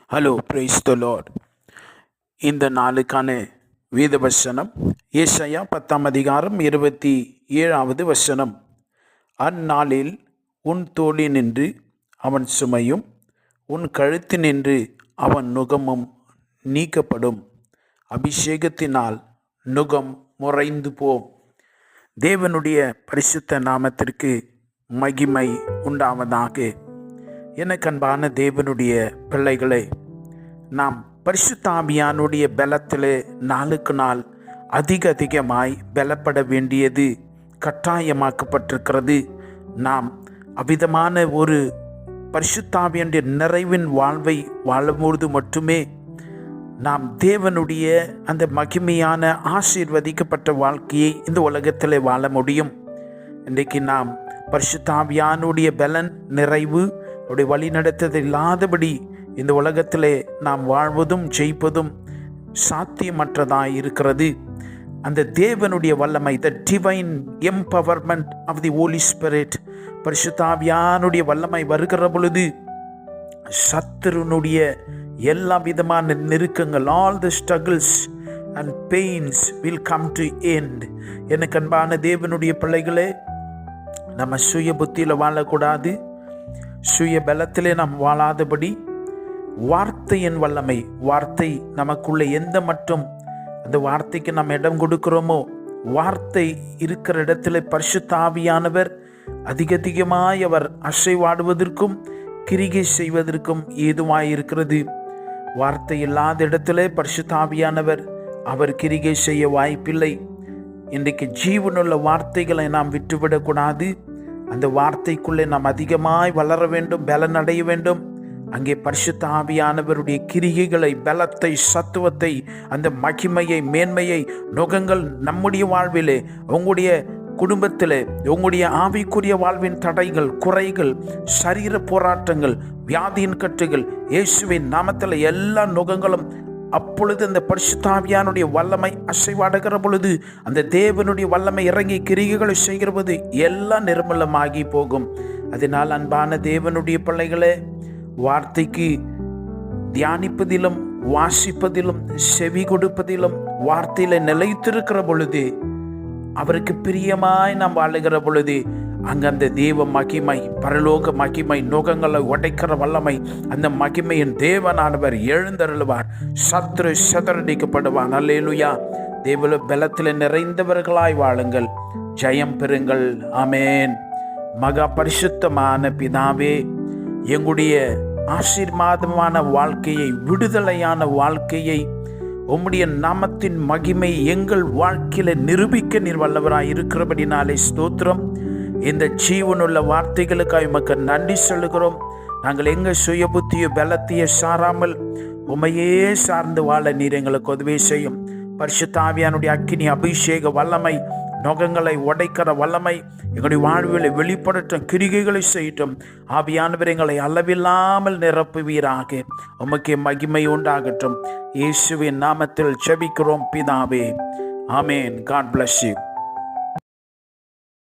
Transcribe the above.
Hello, praise the Lord. இந்த நாளுக்கான வேத வசனம் ஏசாயா 10:27 அந்நாளில் உன் தோளினின்று அவன் சுமையும் உன் கழுத்தினின்று அவன் நுகமும் நீக்கப்படும். அபிஷேகத்தினால் நுகம் முறைந்து போம். தேவனுடைய பரிசுத்த நாமத்திற்கு மகிமை உண்டாவதாக. எனக்கு அன்பான தேவனுடைய பிள்ளைகளே, நாம் பரிசுத்த ஆவியானுடைய பலத்திலே நாளுக்கு நாள் அதிகமாய் பலப்பட வேண்டியது கட்டாயமாக்கப்பட்டிருக்கிறது. நாம் அவ்விதமான ஒரு பரிசுத்த ஆவியானுடைய நிறைவின் வாழ்வை வாழும்போது மட்டுமே நாம் தேவனுடைய அந்த மகிமையான ஆசீர்வதிக்கப்பட்ட வாழ்க்கையை இந்த உலகத்தில் வாழ முடியும். இன்றைக்கு நாம் பரிசுத்த ஆவியானுடைய பலன் நிறைவு அவருடைய வழி நடத்தது இல்லாதபடி இந்த உலகத்திலே நாம் வாழ்வதும் ஜெயிப்பதும் சாத்தியமற்றதாய் இருக்கிறது. அந்த தேவனுடைய வல்லமை, the divine empowerment of the Holy Spirit, பரிசுத்த ஆவியானுடைய வல்லமை வருகிற பொழுது சத்துருனுடைய எல்லா விதமான நெருக்கங்கள், all the struggles and pains will come to end. எனக்கு அன்பான தேவனுடைய பிள்ளைகளே, நம்ம சுய புத்தியில் வாழக்கூடாது, சுய பலத்திலே நாம் வாழாதபடி வார்த்தையின் வல்லமை, வார்த்தை நமக்குள்ளே எந்த மட்டும் அந்த வார்த்தைக்கு நாம் இடம் கொடுக்கிறோமோ, வார்த்தை இருக்கிற இடத்துல பரிசுத்த ஆவியானவர் அதிகமாய் அவர் அசைவாடுவதற்கும் கிரிகை செய்வதற்கும் ஏதுவாயிருக்கிறது. வார்த்தை இல்லாத இடத்துல பரிசுத்த ஆவியானவர் அவர் கிரிகை செய்ய வாய்ப்பில்லை. இன்றைக்கு ஜீவனுள்ள வார்த்தைகளை நாம் விட்டுவிடக்கூடாது. அந்த வார்த்தைக்குள்ளே நாம் அதிகமாய் வளர வேண்டும், பலன் அடைய வேண்டும். அங்கே பரிசுத்த ஆவியானவருடைய கிரிகைகளை, பலத்தை, சத்துவத்தை, அந்த மகிமையை, மேன்மையை, நுகங்கள் நம்முடைய வாழ்விலே, உங்களுடைய குடும்பத்திலே, உங்களுடைய ஆவிக்குரிய வாழ்வின் தடைகள், குறைகள், சரீர போராட்டங்கள், வியாதியின் கட்டுகள், இயேசுவின் நாமத்தில் எல்லா நுகங்களும் அப்பொழுது அந்த பரிசுத்த ஆவியானுடைய வல்லமை அசைவாடுகிற பொழுது, அந்த தேவனுடைய வல்லமை இறங்கி கிரிகைகளை செய்கிற போது எல்லாம் நிர்மலமாகி போகும். அதனால் அன்பான தேவனுடைய பிள்ளைகளே, வார்த்தைக்கு தியானிப்பதிலும் வாசிப்பதிலும் செவி கொடுப்பதிலும் வார்த்தையில நிலைத்திருக்கிற பொழுது, அவருக்கு பிரியமாய் நாம் வாழுகிற பொழுது, அங்க அந்த தேவ மகிமை, பரலோக மகிமை, நுகங்களை உடைக்கிற வல்லமை, அந்த மகிமையின் தேவனானவர் எழுந்தருளுவார். சத்துரு சிதறடிக்கப்படுவான். அல்லேலூயா. தேவ பலத்தில் நிறைந்தவர்களாய் வாழுங்கள், ஜெயம் பெறுங்கள். ஆமேன். மகா பரிசுத்தமான பிதாவே, எங்களுடைய ஆசீர்வாதமான வாழ்க்கையை, விடுதலையான வாழ்க்கையை, உம்முடைய நாமத்தின் மகிமை எங்கள் வாழ்க்கையில நிரூபிக்க நீர் வல்லவராய் இருக்கிறபடினாலே ஸ்தோத்திரம். இந்த ஜீவனுள்ள வார்த்தைகளுக்காக உமக்கு நன்றி சொல்லுகிறோம். நாங்கள் எங்கள் சுய புத்திய பலத்தையே சாராமல் உமையே சார்ந்து வாழ நீர் எங்களுக்கு உதவி செய்யும். பரிசுத்த ஆவியானுடைய அக்கினி அபிஷேக வல்லமை, நுகங்களை உடைக்கிற வல்லமை எங்களுடைய வாழ்வில் வெளிப்படுத்தும், கிரிகைகளை செய்யட்டும். ஆவியானவர் எங்களை அளவில்லாமல் நிரப்புவீராக. உமக்கே மகிமை உண்டாகட்டும். இயேசுவின் நாமத்தில் ஜெபிக்கிறோம் பிதாவே. ஆமேன். God bless you.